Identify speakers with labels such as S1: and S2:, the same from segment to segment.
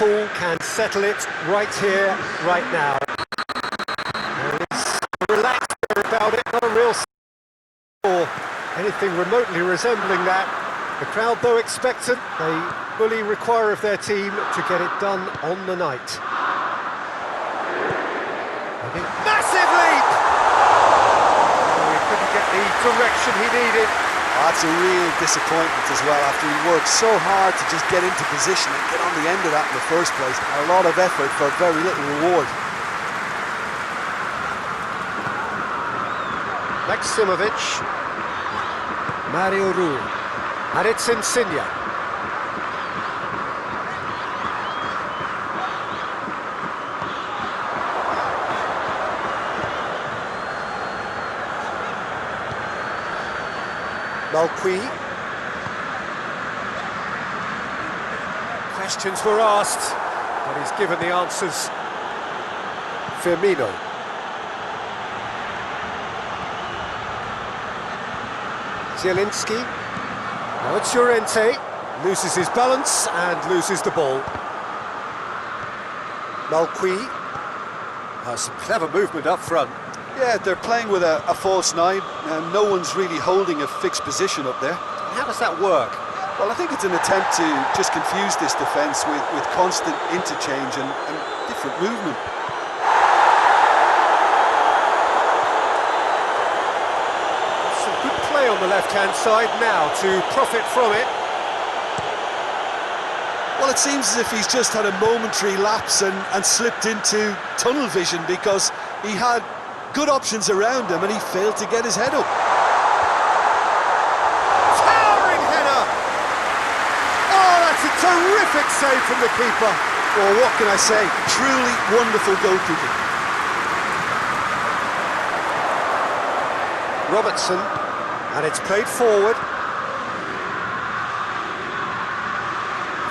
S1: Liverpool can settle it right here, right now. There is relaxed about it, not a real or anything remotely resembling that. The crowd, though expectant, they fully require of their team to get it done on the night. Massive leap! Oh, he couldn't get the direction he needed.
S2: That's a real disappointment as well, after he worked so hard to just get into position and get on the end of that in the first place. A lot of effort for very little reward.
S1: Maximovic, Mario Rui, and it's Insigne. Malqui. Questions were asked, but he's given the answers. Firmino. Zielinski. Now it's Llorente. Loses his balance and loses the ball. Malqui. Some clever movement up front.
S2: Yeah, they're playing with a false nine, and no one's really holding a fixed position up there.
S1: How does that work?
S2: Well, I think it's an attempt to just confuse this defence with constant interchange and different movement.
S1: Some good play on the left-hand side now to profit from it.
S2: Well, it seems as if he's just had a momentary lapse and slipped into tunnel vision, because he had good options around him and he failed to get his head up.
S1: Towering header! Oh, that's a terrific save from the keeper.
S2: Well, what can I say? Truly wonderful goalkeeping.
S1: Robertson, and it's played forward.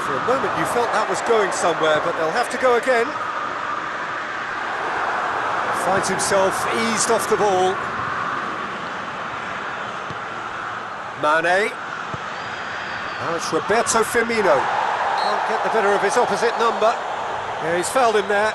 S1: For a moment you felt that was going somewhere, but they'll have to go again. Finds himself eased off the ball. Mane. Now it's Roberto Firmino. Can't get the better of his opposite number. Yeah, he's fouled him there.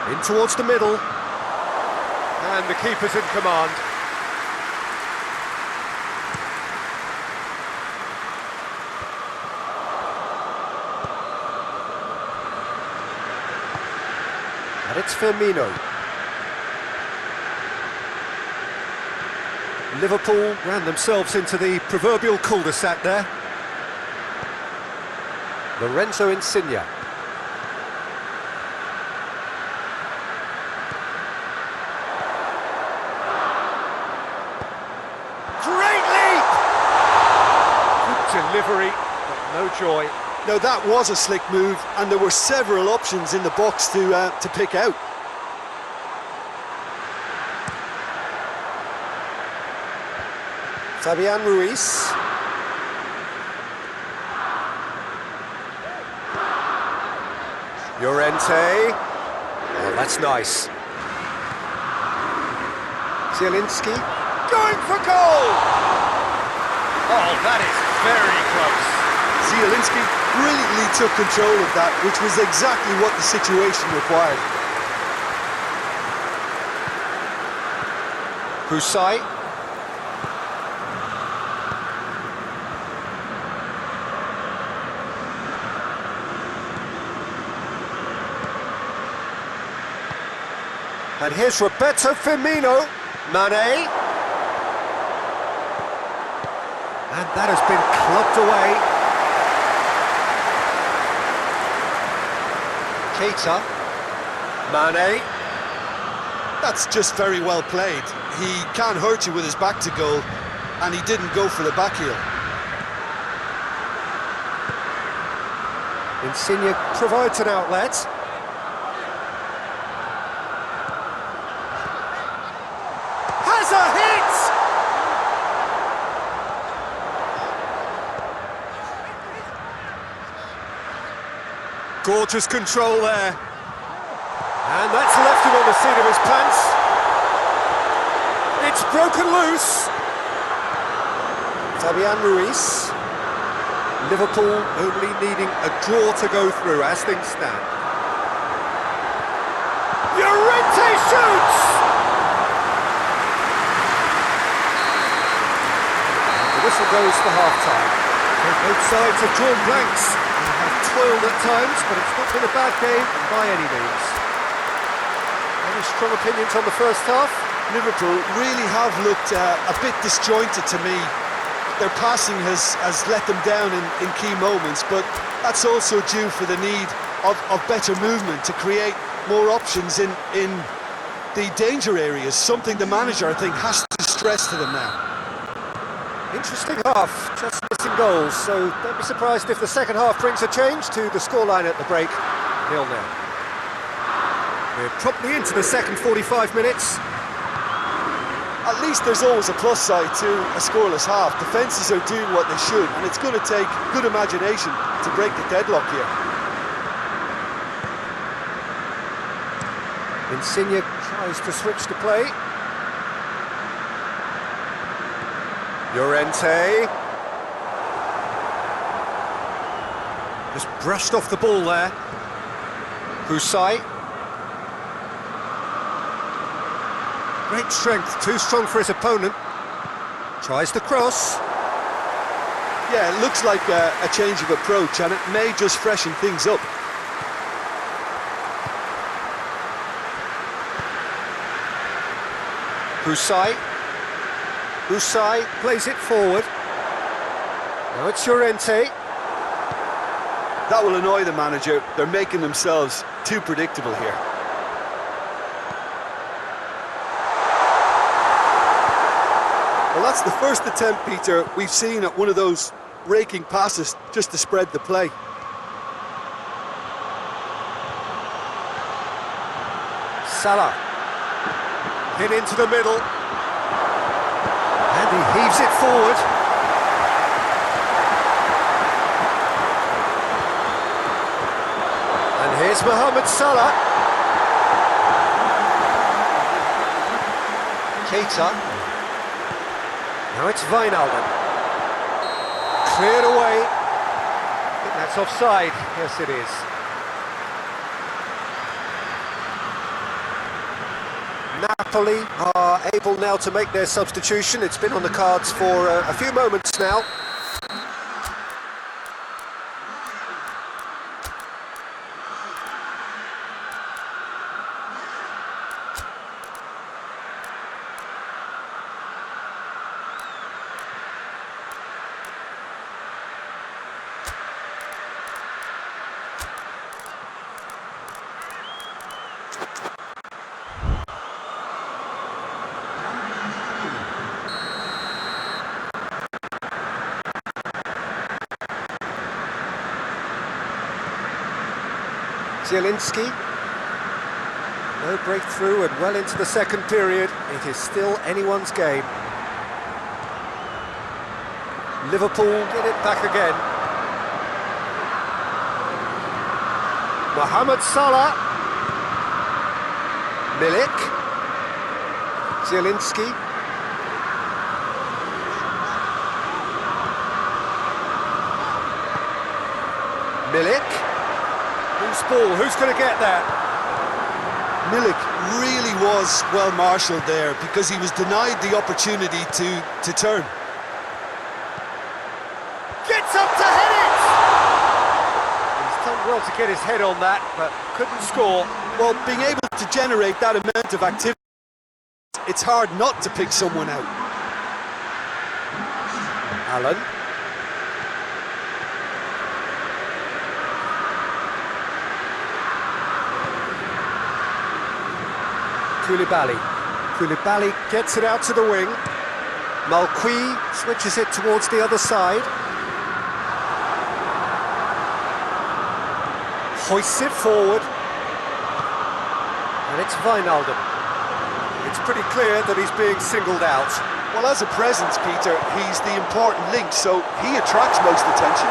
S1: In towards the middle, and the keeper's in command. And it's Firmino. Liverpool ran themselves into the proverbial cul-de-sac there. Lorenzo Insigne. Delivery, but no joy.
S2: No, that was a slick move, and there were several options in the box to pick out.
S1: Fabian Ruiz. Llorente. Oh, that's nice. Zielinski. Going for goal! Oh, that is very close.
S2: Zielinski brilliantly took control of that, which was exactly what the situation required.
S1: Husai. And here's Roberto Firmino. Mane. And that has been clubbed away. Keita. Mane.
S2: That's just very well played. He can't hurt you with his back to goal, and he didn't go for the back heel.
S1: Insigne provides an outlet. Has a hit! Gorgeous control there. And that's left him on the seat of his pants. It's broken loose. Fabian Ruiz. Liverpool only needing a draw to go through as things stand. Llorente shoots! The whistle goes for half-time. Both sides have drawn blanks. They have toiled at times, but it's not been a bad game by any means. Any strong opinions on the first half?
S2: Liverpool really have looked a bit disjointed to me. Their passing has let them down in key moments, but that's also due for the need of better movement to create more options in the danger areas, something the manager, I think, has to stress to them now.
S1: Interesting half, just missing goals, so don't be surprised if the second half brings a change to the scoreline at the break, 0-0. We're promptly into the second 45 minutes.
S2: At least there's always a plus side to a scoreless half. Defences are doing what they should, and it's going to take good imagination to break the deadlock here.
S1: Insigne tries to switch the play. Llorente. Just brushed off the ball there. Husai. Great strength, too strong for his opponent. Tries the cross.
S2: Yeah, it looks like a change of approach, and it may just freshen things up.
S1: Husai. Husai plays it forward. Now it's Llorente.
S2: That will annoy the manager. They're making themselves too predictable here. Well, that's the first attempt, Peter, we've seen at one of those raking passes just to spread the play.
S1: Salah. Hit into the middle. And he heaves it forward. And here's Mohamed Salah. Keita. Now it's Wijnaldum. Cleared away. I think that's offside. Yes, it is. Napoli are able now to make their substitution. It's been on the cards for a few moments now. Zielinski, no breakthrough and well into the second period. It is still anyone's game. Liverpool get it back again. Mohamed Salah. Milik. Zielinski. Milik. Who's ball? Who's going to get that?
S2: Milik really was well marshalled there because he was denied the opportunity to turn.
S1: Gets up to head it! He's done well to get his head on that, but couldn't score.
S2: Well, being able to generate that amount of activity, it's hard not to pick someone out.
S1: Allen. Koulibaly gets it out to the wing. Malqui switches it towards the other side. Hoists it forward. And it's Wijnaldum. It's pretty clear that he's being singled out.
S2: Well, as a presence, Peter, he's the important link, so he attracts most attention.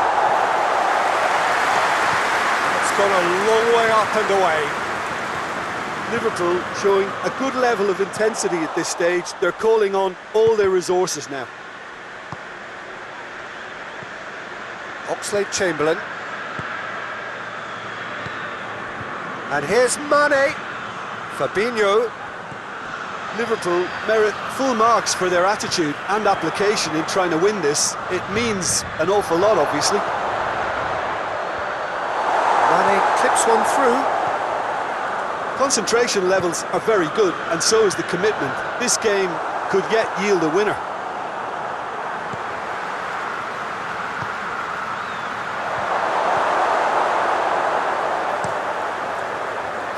S1: It's gone a long way up and away.
S2: Liverpool showing a good level of intensity at this stage. They're calling on all their resources now.
S1: Oxlade-Chamberlain. And here's Mane. Fabinho.
S2: Liverpool merit full marks for their attitude and application in trying to win this. It means an awful lot, obviously.
S1: Mane clips one through.
S2: Concentration levels are very good, and so is the commitment. This game could yet yield a winner.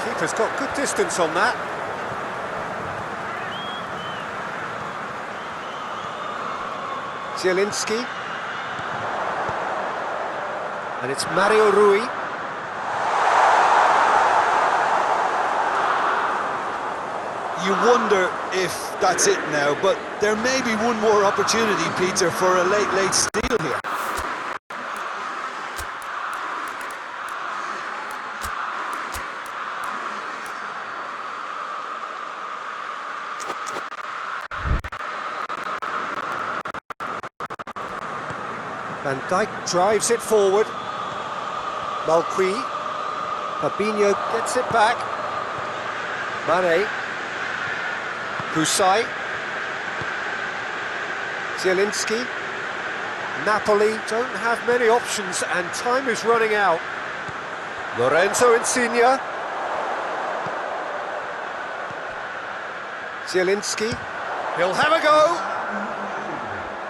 S1: Keeper's got good distance on that. Zielinski. And it's Mario Rui.
S2: You wonder if that's it now, but there may be one more opportunity, Peter, for a late steal here.
S1: Van Dijk drives it forward. Malqui. Fabinho gets it back. Mane. Kusai. Zielinski. Napoli don't have many options and time is running out. Lorenzo Insigne. Zielinski. He'll have a go.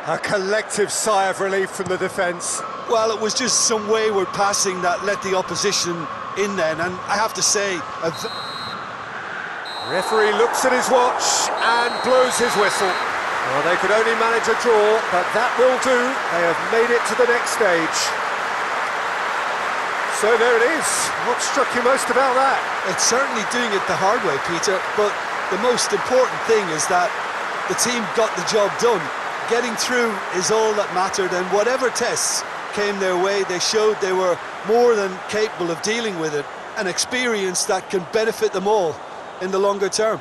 S1: A collective sigh of relief from the defence.
S2: Well, it was just some wayward passing that let the opposition in then, and I have to say...
S1: Referee looks at his watch and blows his whistle. Well, they could only manage a draw, but that will do. They have made it to the next stage. So there it is. What struck you most about that?
S2: It's certainly doing it the hard way, Peter, but the most important thing is that the team got the job done. Getting through is all that mattered, and whatever tests came their way, they showed they were more than capable of dealing with it. An experience that can benefit them all in the longer term.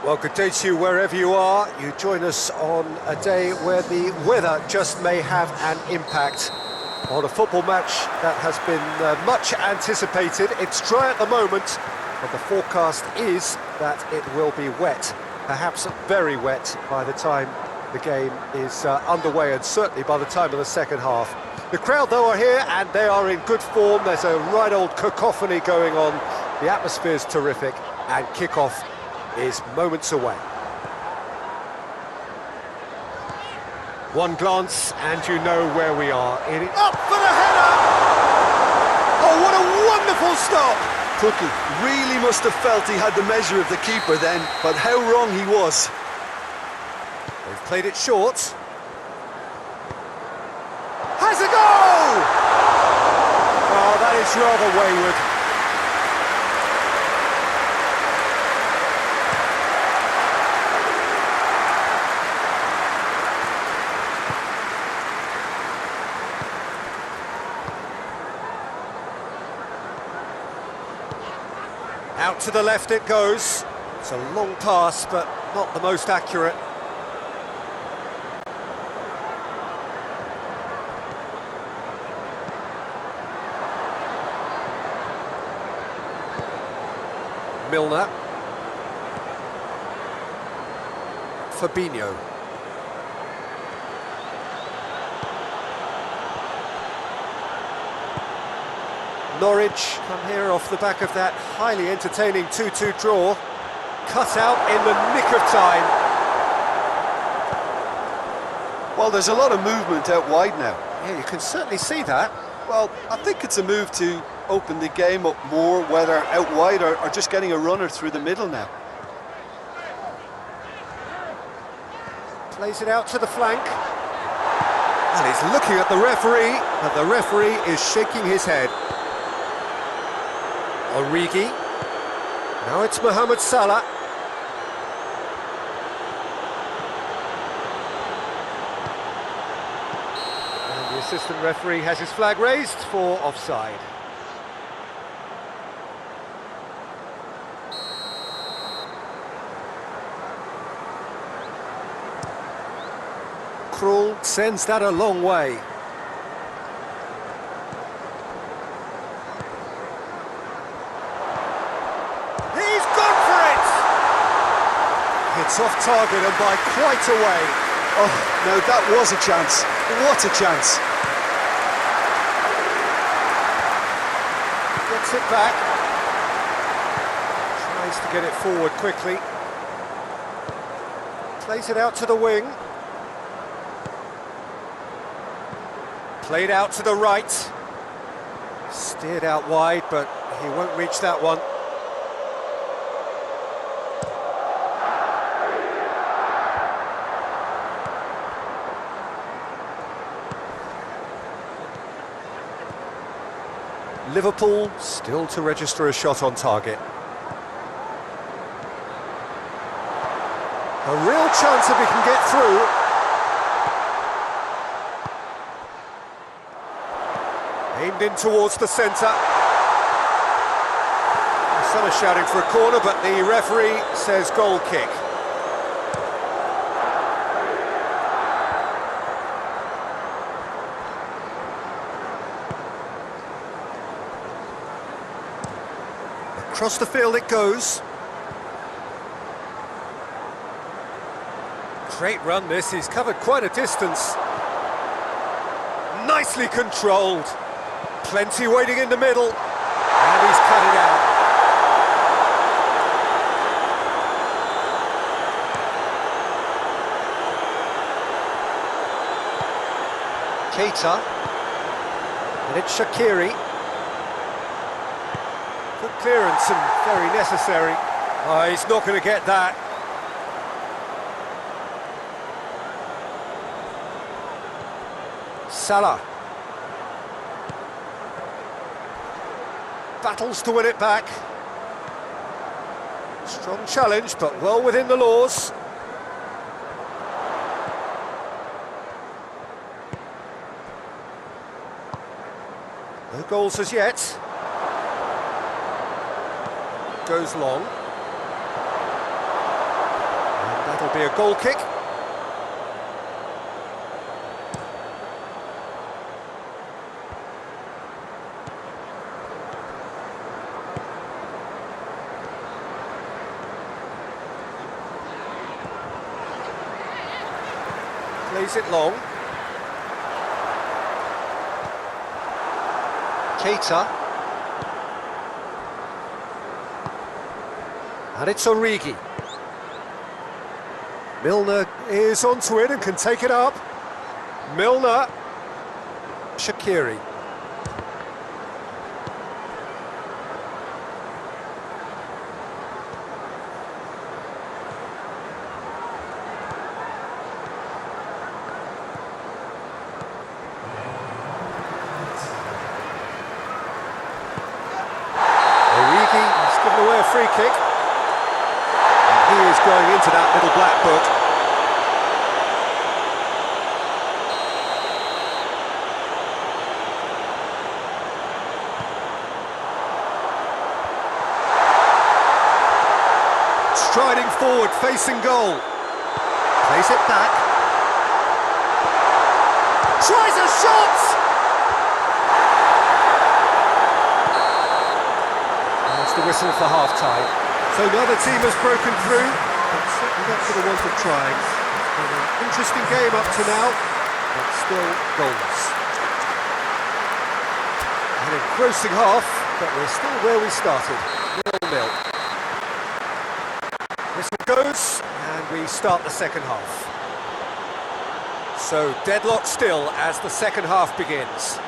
S1: Well, good day to you wherever you are. You join us on a day where the weather just may have an impact on a football match that has been much anticipated. It's dry at the moment, but the forecast is that it will be wet, perhaps very wet by the time the game is underway, and certainly by the time of the second half. The crowd, though, are here and they are in good form. There's a right old cacophony going on. The atmosphere's terrific, and kick-off is moments away. One glance and you know where we are. It is up for the header!
S2: Oh, what a wonderful stop! Cookie really must have felt he had the measure of the keeper then, but how wrong he was.
S1: They've played it short. Has a goal! Oh, that is rather wayward. Out to the left it goes. It's a long pass, but not the most accurate. Milner. Fabinho. Norwich come here off the back of that highly entertaining 2-2 draw. Cut out in the nick of time.
S2: Well, there's a lot of movement out wide now.
S1: Yeah, you can certainly see that.
S2: Well, I think it's a move to open the game up more, whether out wide or just getting a runner through the middle now.
S1: Plays it out to the flank. And he's looking at the referee, but the referee is shaking his head. Origi. Now it's Mohamed Salah. And the assistant referee has his flag raised for offside. Krul sends that a long way. It's off target and by quite a way.
S2: Oh, no, that was a chance. What a chance.
S1: Gets it back. Tries to get it forward quickly. Plays it out to the wing. Played out to the right. Steered out wide, but he won't reach that one. Liverpool still to register a shot on target. A real chance if he can get through. Aimed in towards the centre. Some are shouting for a corner, but the referee says goal kick. Across the field it goes. Great run this, he's covered quite a distance. Nicely controlled. Plenty waiting in the middle. And he's cut it out. Keita. And it's Shaqiri. Good clearance and very necessary. Oh, he's not going to get that. Salah. Battles to win it back. Strong challenge, but well within the laws. No goals as yet. Goes long. be a goal kick. Plays it long. Keita. And it's Origi. Milner is onto it and can take it up. Milner. Shaqiri. He's given away a free kick. And he is going into that little black book. Striding forward, facing goal. Plays it back. Tries a shot! The whistle for half-time. So neither team has broken through, but certainly not for the want of trying. Been an interesting game up to now, but still goals. An engrossing half, but we're still where we started, 0-0. Whistle goes, and we start the second half. So deadlock still as the second half begins.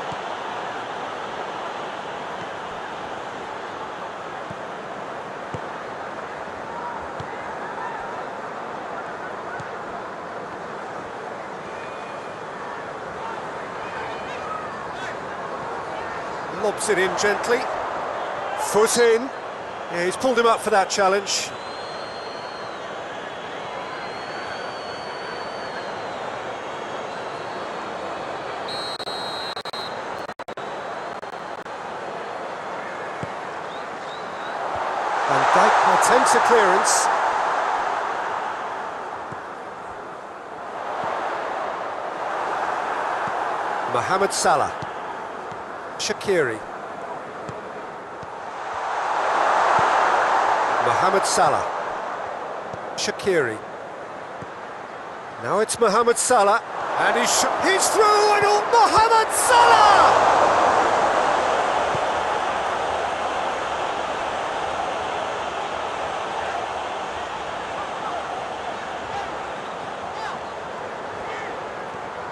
S1: Lobs it in gently. Foot in. Yeah, he's pulled him up for that challenge. Van Dijk attempts a clearance. Mohamed Salah. Shaqiri. Mohamed Salah. Shaqiri. Now it's Mohamed Salah, and he's through, and Mohamed Salah!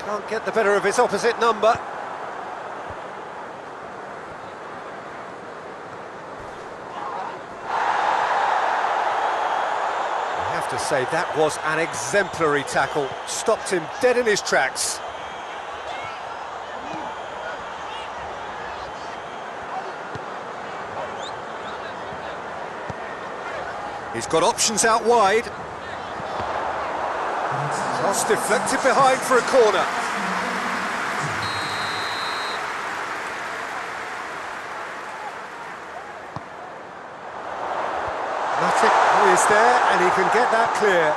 S1: Can't get the better of his opposite number. To say that was an exemplary tackle, stopped him dead in his tracks. He's got options out wide. Cross deflected behind for a corner. Is there, and he can get that clear.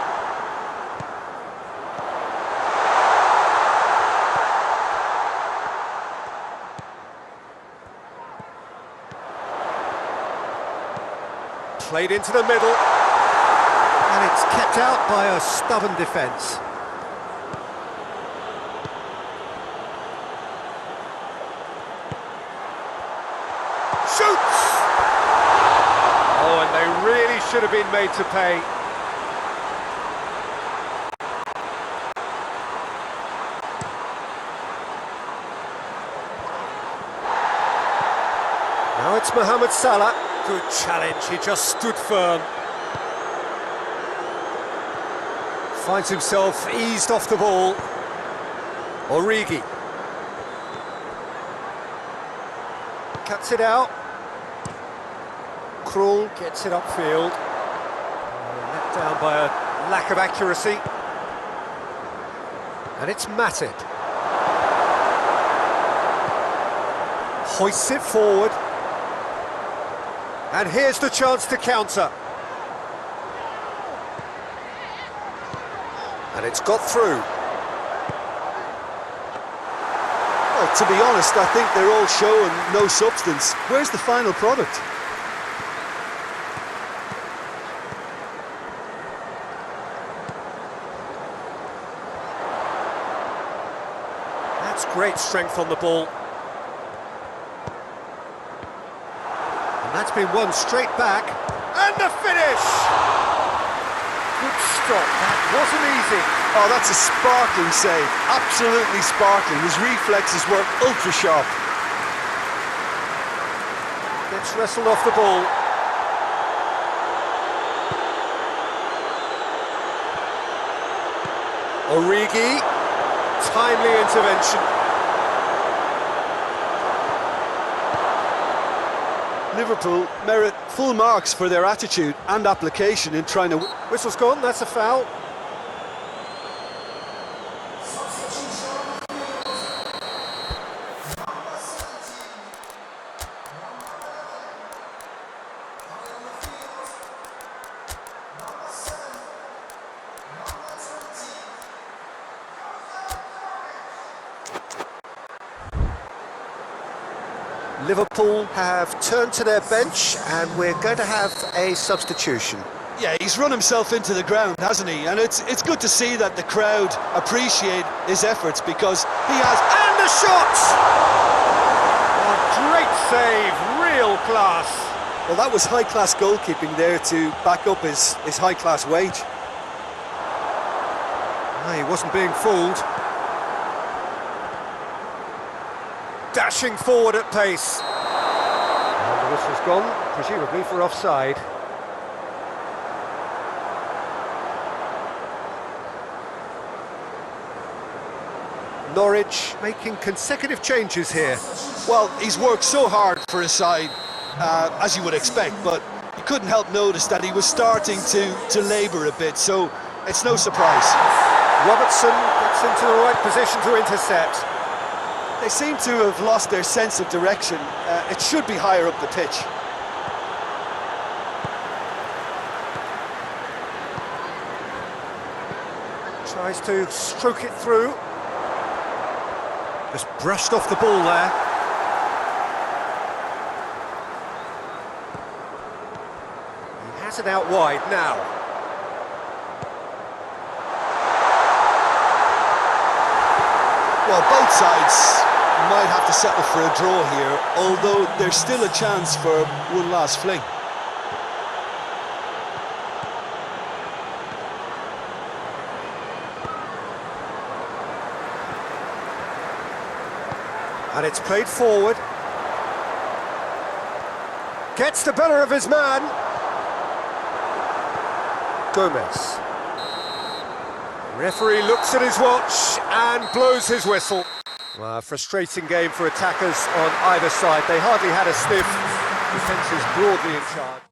S1: Played into the middle, and it's kept out by a stubborn defence. Shoots! Oh, and they really should have been made to pay. Now it's Mohamed Salah. Good challenge, he just stood firm. Finds himself eased off the ball. Origi. Cuts it out. Krul gets it upfield. Let down by a lack of accuracy. And it's Matip. Hoists it forward. And here's the chance to counter. And it's got through.
S2: Well, to be honest, I think they're all show and no substance. Where's the final product?
S1: That's great strength on the ball. And that's been won straight back. And the finish! Good stop, that wasn't easy.
S2: Oh, that's a sparkling save. Absolutely sparkling. His reflexes were ultra sharp.
S1: Gets wrestled off the ball. Origi, timely intervention.
S2: Liverpool merit full marks for their attitude and application in trying to...
S1: Whistle's gone, that's a foul. Liverpool have turned to their bench and we're going to have a substitution.
S2: Yeah, he's run himself into the ground, hasn't he? And it's good to see that the crowd appreciate his efforts because he has...
S1: And the shot! A great save, real class.
S2: Well, that was high-class goalkeeping there to back up his high-class wage.
S1: No, he wasn't being fooled. Dashing forward at pace. And the whistle's gone, presumably for offside. Norwich making consecutive changes here.
S2: Well, he's worked so hard for his side, as you would expect, but you couldn't help notice that he was starting to labour a bit, so it's no surprise.
S1: Robertson gets into the right position to intercept.
S2: They seem to have lost their sense of direction. It should be higher up the pitch.
S1: Tries to stroke it through. Just brushed off the ball there. He has it out wide now.
S2: Well, both sides might have to settle for a draw here, although there's still a chance for one last fling.
S1: And it's played forward. Gets the better of his man. Gomez. Referee looks at his watch and blows his whistle. Well, a frustrating game for attackers on either side. They hardly had a sniff. Defence is broadly in charge.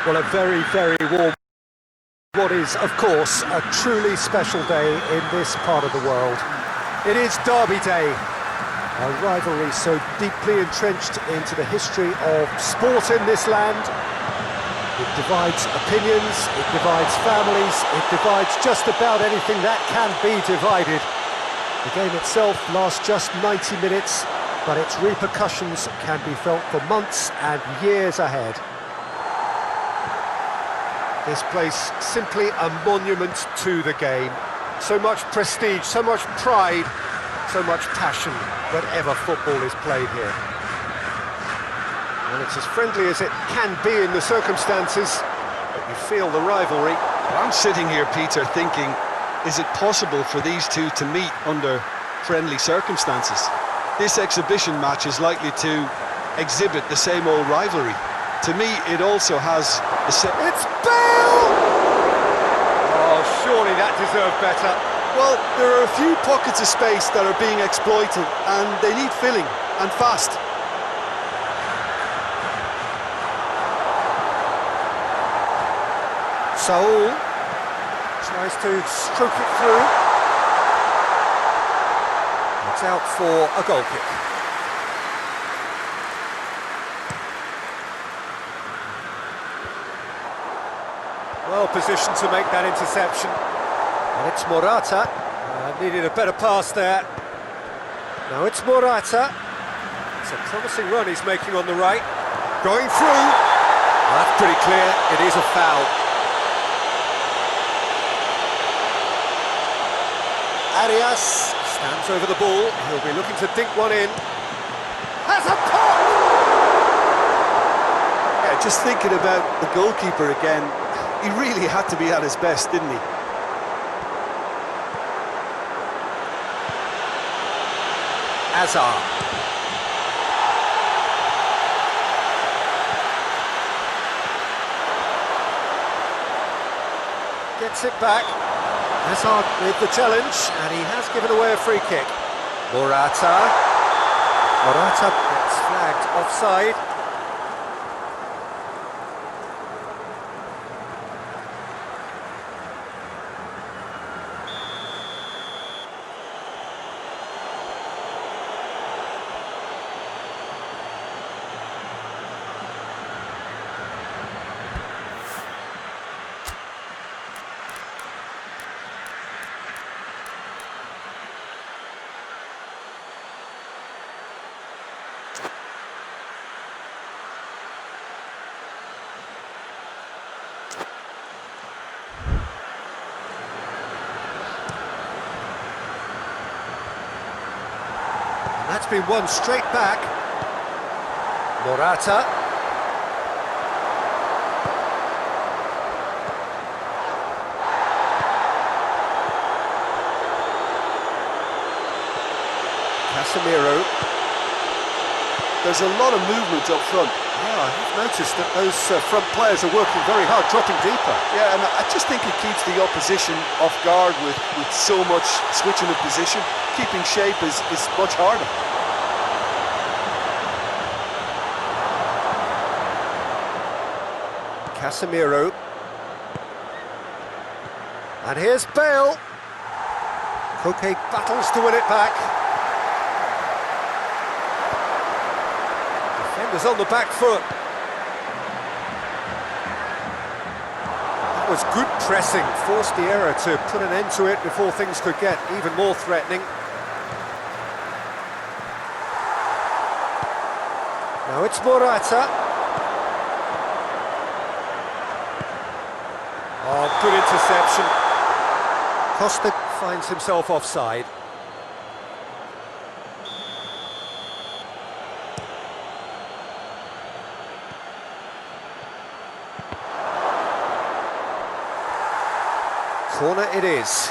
S1: Well, a very, very warm, what is, of course, a truly special day in this part of the world. It is Derby Day, a rivalry so deeply entrenched into the history of sport in this land. It divides opinions, it divides families, it divides just about anything that can be divided. The game itself lasts just 90 minutes, but its repercussions can be felt for months and years ahead. This place, simply a monument to the game. So much prestige, so much pride, so much passion whenever football is played here. Well, it's as friendly as it can be in the circumstances, but you feel the rivalry.
S2: I'm sitting here, Peter, thinking, is it possible for these two to meet under friendly circumstances? This exhibition match is likely to exhibit the same old rivalry. To me, it also has the same...
S1: It's Bale! Oh, surely that deserved better.
S2: Well, there are a few pockets of space that are being exploited, and they need filling, and fast.
S1: Saul tries to stroke it through. It's out for a goal kick. Well positioned to make that interception. And it's Morata. Needed a better pass there. Now it's Morata. It's a promising run he's making on the right. Going through. Well, that's pretty clear. It is a foul. Arias stands over the ball. He'll be looking to dink one in. Has a pop!
S2: Yeah, just thinking about the goalkeeper again, he really had to be at his best, didn't he?
S1: Azar. Gets it back. Hazard with the challenge, and he has given away a free kick. Morata gets flagged offside. That's been won straight back. Morata. Casemiro.
S2: There's a lot of movement up front.
S1: Yeah, I've noticed that those front players are working very hard, dropping deeper.
S2: Yeah, and I just think it keeps the opposition off guard with so much switching of position. Keeping shape is much harder.
S1: Casemiro. And here's Bale. Koke battles to win it back. Defenders on the back foot. That was good pressing, forced the error to put an end to it before things could get even more threatening. Now it's Morata. Oh, good interception. Costa finds himself offside. Corner it is.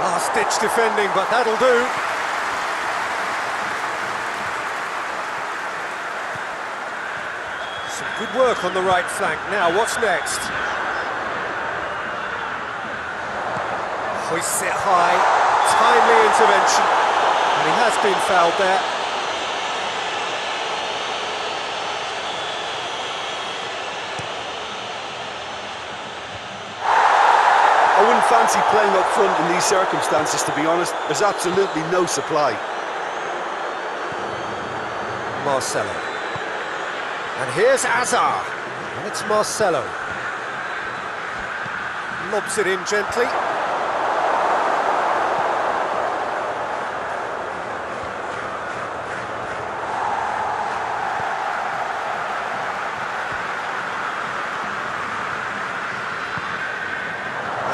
S1: Last-ditch defending, but that'll do. Some good work on the right flank. Now, what's next? Hoists it high. Timely intervention. And he has been fouled there.
S2: I wouldn't fancy playing up front in these circumstances, to be honest. There's absolutely no supply.
S1: Marcelo. And here's Azar. And it's Marcelo. Lobs it in gently.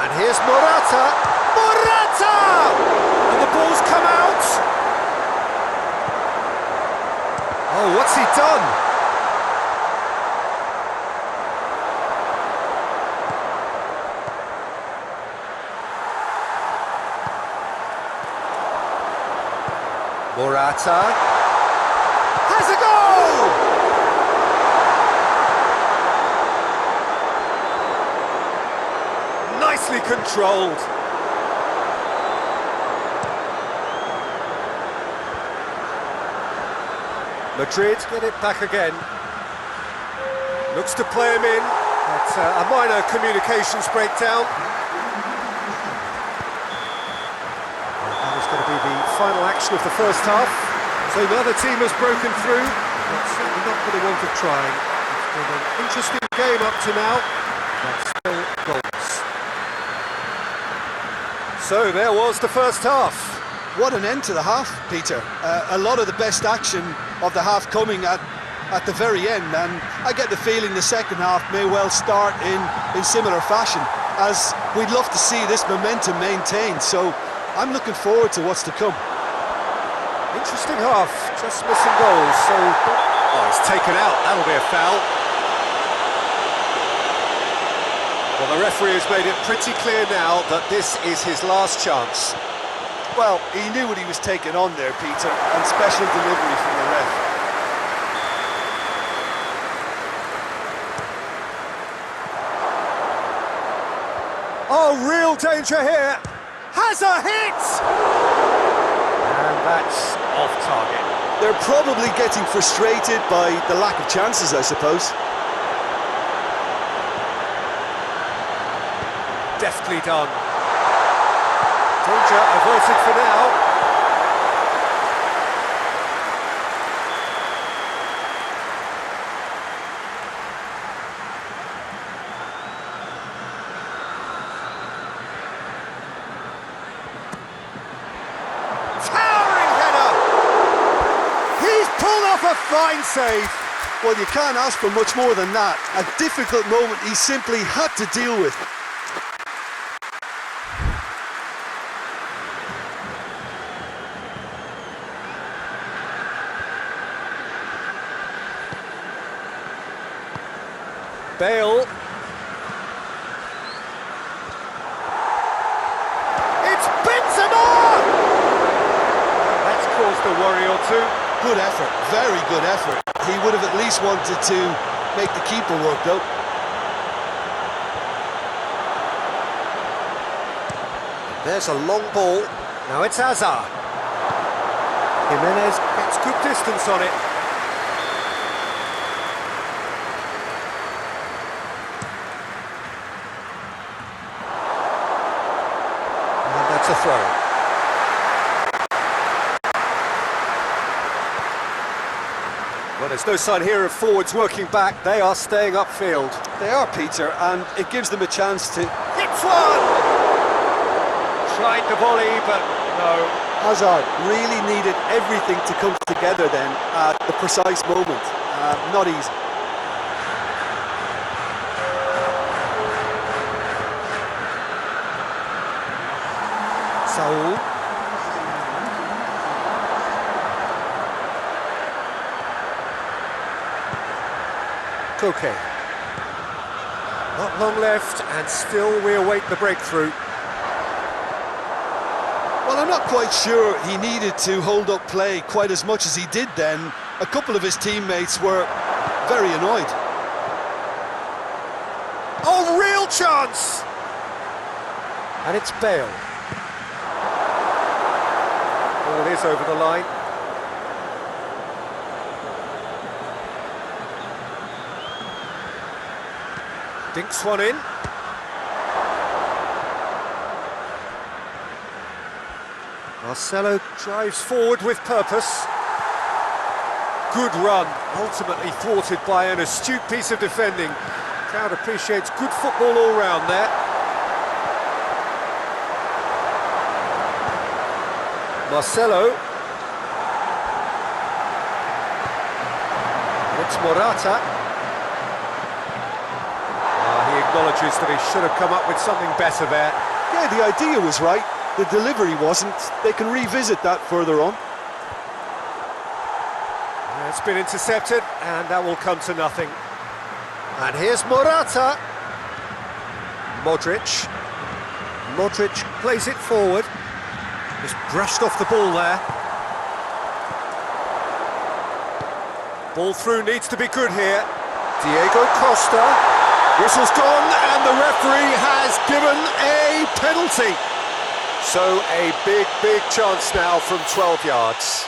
S1: And here's Morata. Morata! And the ball's come out. Oh, what's he done? Morata has a goal! Nicely controlled. Madrid get it back again. Looks to play him in. It's a minor communications breakdown. That is going to be the final action of the first half. So the other team has broken through. But certainly not for the want of trying. It's been an interesting game up to now. But still goals. So there was the first half.
S2: What an end to the half, Peter. A lot of the best action of the half coming at the very end, and I get the feeling the second half may well start in similar fashion, as we'd love to see this momentum maintained. So I'm looking forward to what's to come.
S1: Interesting half, just missing goals. So, oh, he's taken out. That'll be a foul. Well, the referee has made it pretty clear now that this is his last chance.
S2: Well, he knew what he was taking on there, Peter, and special delivery from the ref.
S1: Oh, real danger here. Has a hit! And that's off target.
S2: They're probably getting frustrated by the lack of chances, I suppose.
S1: Deftly done. Danger averted for now. Towering header! He's pulled off a fine save.
S2: Well, you can't ask for much more than that. A difficult moment he simply had to deal with.
S1: Bale. It's Benzema! That's caused a worry or two.
S2: Good effort, very good effort. He would have at least wanted to make the keeper work, though.
S1: There's a long ball. Now it's Azar. Jimenez gets good distance on it. A throw. Well, there's no sign here of forwards working back. They are staying upfield.
S2: They are, Peter, and it gives them a chance to...
S1: Hits one! Tried the volley, but no.
S2: Hazard really needed everything to come together then at the precise moment. Not easy.
S1: Saul. Koke. Not long left, and still we await the breakthrough.
S2: Well, I'm not quite sure he needed to hold up play quite as much as he did then. A couple of his teammates were very annoyed.
S1: Oh, real chance! And it's Bale. Well, it is over the line. Dinks one in. Marcelo drives forward with purpose. Good run, ultimately thwarted by an astute piece of defending. Crowd appreciates good football all round there. Marcelo. It's Morata. He acknowledges that he should have come up with something better there.
S2: Yeah, the idea was right. The delivery wasn't. They can revisit that further on.
S1: It's been intercepted, and that will come to nothing. And here's Morata. Modric plays it forward. Just brushed off the ball there. Ball through needs to be good here. Diego Costa. Whistle's gone, and the referee has given a penalty. So a big chance now from 12 yards.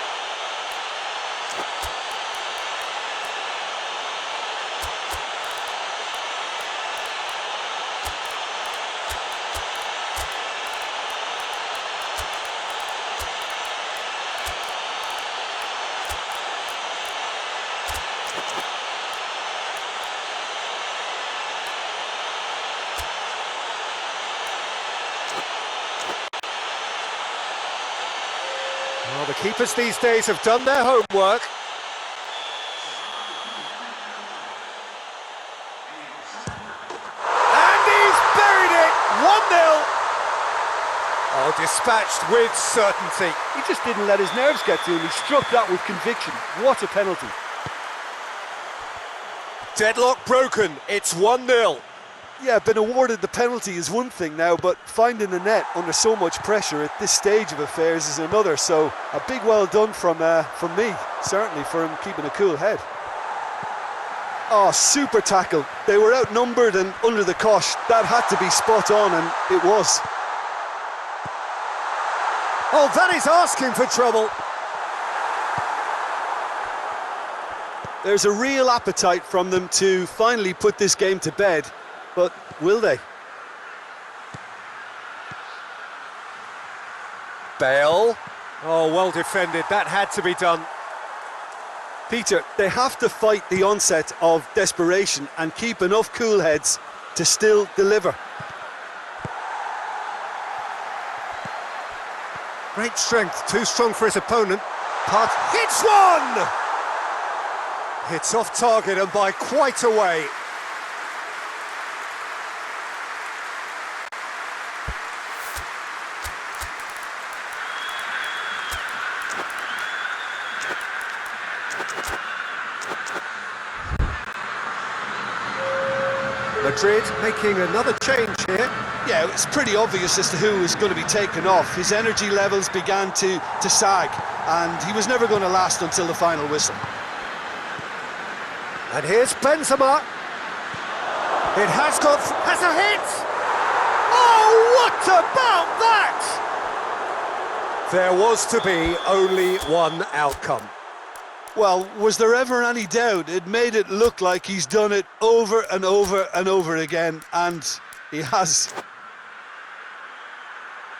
S1: Well, the keepers these days have done their homework. And he's buried it! 1-0! Oh, dispatched with certainty.
S2: He just didn't let his nerves get to him. He struck that with conviction. What a penalty.
S1: Deadlock broken. It's 1-0.
S2: Yeah, been awarded the penalty is one thing now, but finding the net under so much pressure at this stage of affairs is another. So a big well done from me, certainly, for him keeping a cool head. Oh, super tackle. They were outnumbered and under the cosh. That had to be spot on, and it was.
S1: Oh, that is asking for trouble.
S2: There's a real appetite from them to finally put this game to bed. But will they?
S1: Bale. Oh, well defended. That had to be done.
S2: Peter, they have to fight the onset of desperation and keep enough cool heads to still deliver.
S1: Great strength. Too strong for his opponent. Part hits one! Hits off target and by quite a way. Madrid making another change here.
S2: Yeah, it's pretty obvious as to who was going to be taken off. His energy levels began to sag, and he was never going to last until the final whistle.
S1: And here's Benzema. It has a hit! Oh, what about that? There was to be only one outcome.
S2: Well, was there ever any doubt? It made it look like he's done it over and over and over again, and he has.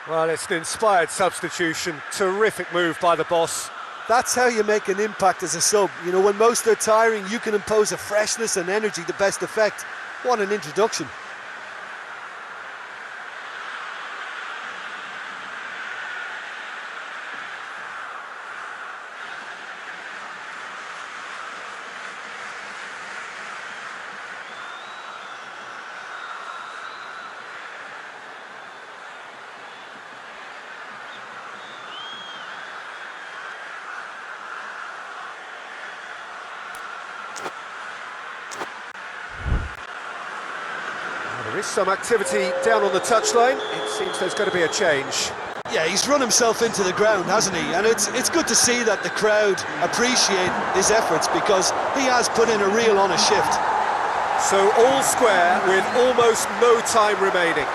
S1: Well, it's an inspired substitution. Terrific move by the boss.
S2: That's how you make an impact as a sub. You know, when most are tiring, you can impose a freshness and energy to best effect. What an introduction.
S1: There is some activity down on the touchline. It seems there's going to be a change.
S2: Yeah, he's run himself into the ground, hasn't he? And it's good to see that the crowd appreciate his efforts, because he has put in a real honest shift.
S1: So all square with almost no time remaining.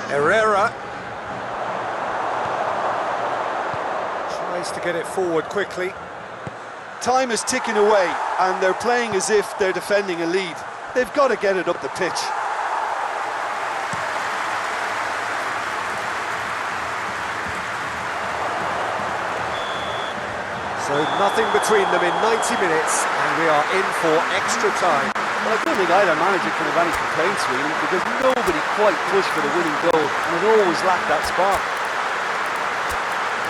S1: Herrera tries to get it forward quickly.
S2: Time is ticking away and they're playing as if they're defending a lead. They've got to get it up the pitch.
S1: So nothing between them in 90 minutes, and we are in for extra time.
S3: Well, I don't think either manager can have any complaints really, because nobody quite pushed for the winning goal, and it always lacked that spark.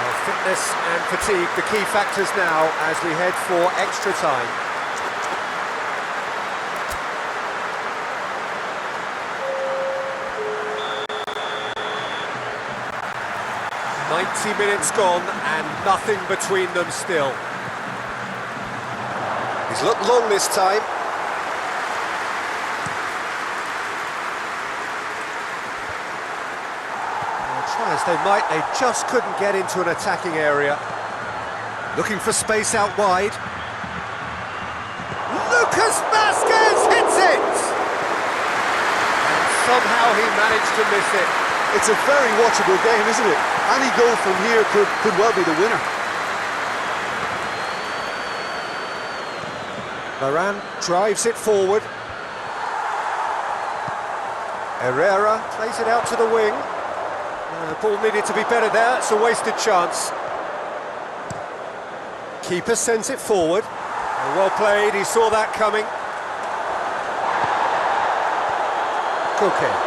S1: Well, fitness and fatigue, the key factors now as we head for extra time. Minutes gone and nothing between them still. He's looked long this time. Well, try as they might, they just couldn't get into an attacking area. Looking for space out wide. Lucas Vazquez hits it! And somehow he managed to miss it.
S2: It's a very watchable game, isn't it? Any goal from here could well be the winner.
S1: Varane drives it forward. Herrera plays it out to the wing. The ball needed to be better there, it's a wasted chance. Keeper sends it forward. Well played, he saw that coming. Koke.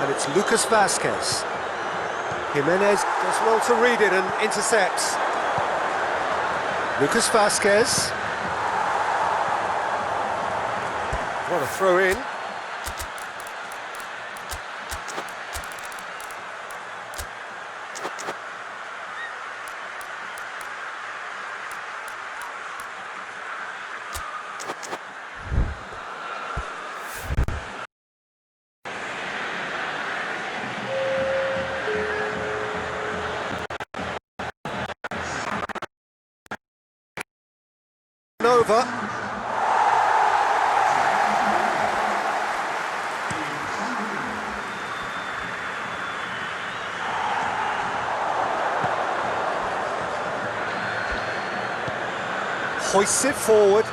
S1: And it's Lucas Vazquez. Jimenez does well to read it and intercepts. Lucas Vazquez. What a throw in. Over. Hoists it forward.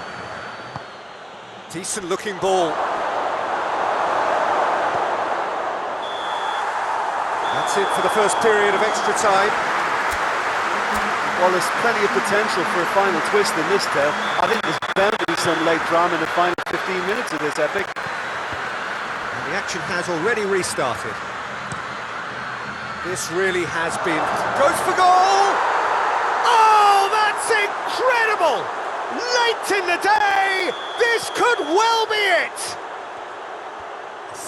S1: Decent looking ball. That's it for the first period of extra time.
S3: Well, there's plenty of potential for a final twist in this tale. I think there's bound to be some late drama in the final 15 minutes of this epic.
S1: And the action has already restarted. This really has been... Goes for goal! Oh, that's incredible! Late in the day, this could well be it!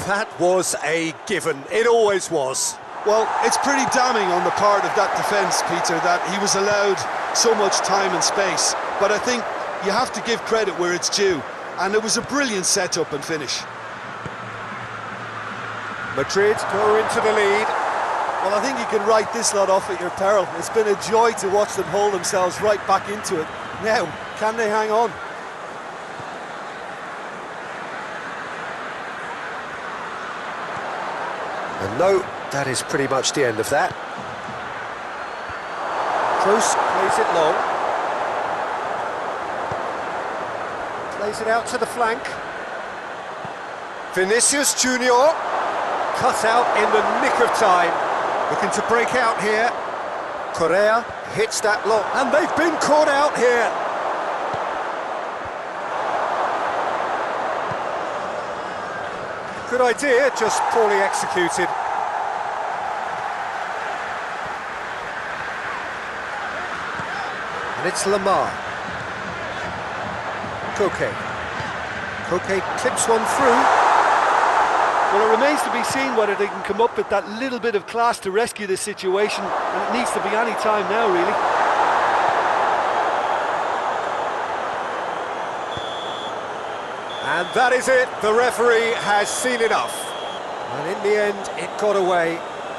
S1: That was a given, it always was.
S2: Well, it's pretty damning on the part of that defence, Peter, that he was allowed so much time and space. But I think you have to give credit where it's due. And it was a brilliant set-up and finish.
S1: Madrid go into the lead.
S2: Well, I think you can write this lot off at your peril. It's been a joy to watch them hold themselves right back into it. Now, can they hang on?
S1: And no, that is pretty much the end of that. Kroos plays it long. Plays it out to the flank. Vinicius Junior cut out in the nick of time. Looking to break out here. Correa hits that long, and they've been caught out here. Good idea, just poorly executed. And it's Lamar. Koke. Koke clips one through.
S3: Well, it remains to be seen whether they can come up with that little bit of class to rescue this situation, and it needs to be any time now, really.
S1: And that is it, the referee has seen enough. And in the end, it got away.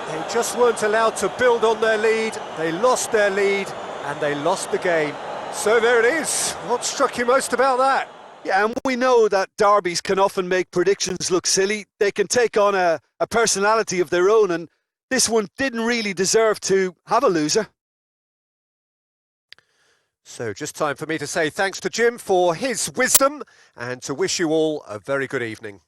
S1: They just weren't allowed to build on their lead, they lost their lead, and they lost the game. So there it is. What struck you most about that?
S2: Yeah, and we know that derbies can often make predictions look silly. They can take on a personality of their own, and this one didn't really deserve to have a loser.
S1: So just time for me to say thanks to Jim for his wisdom and to wish you all a very good evening.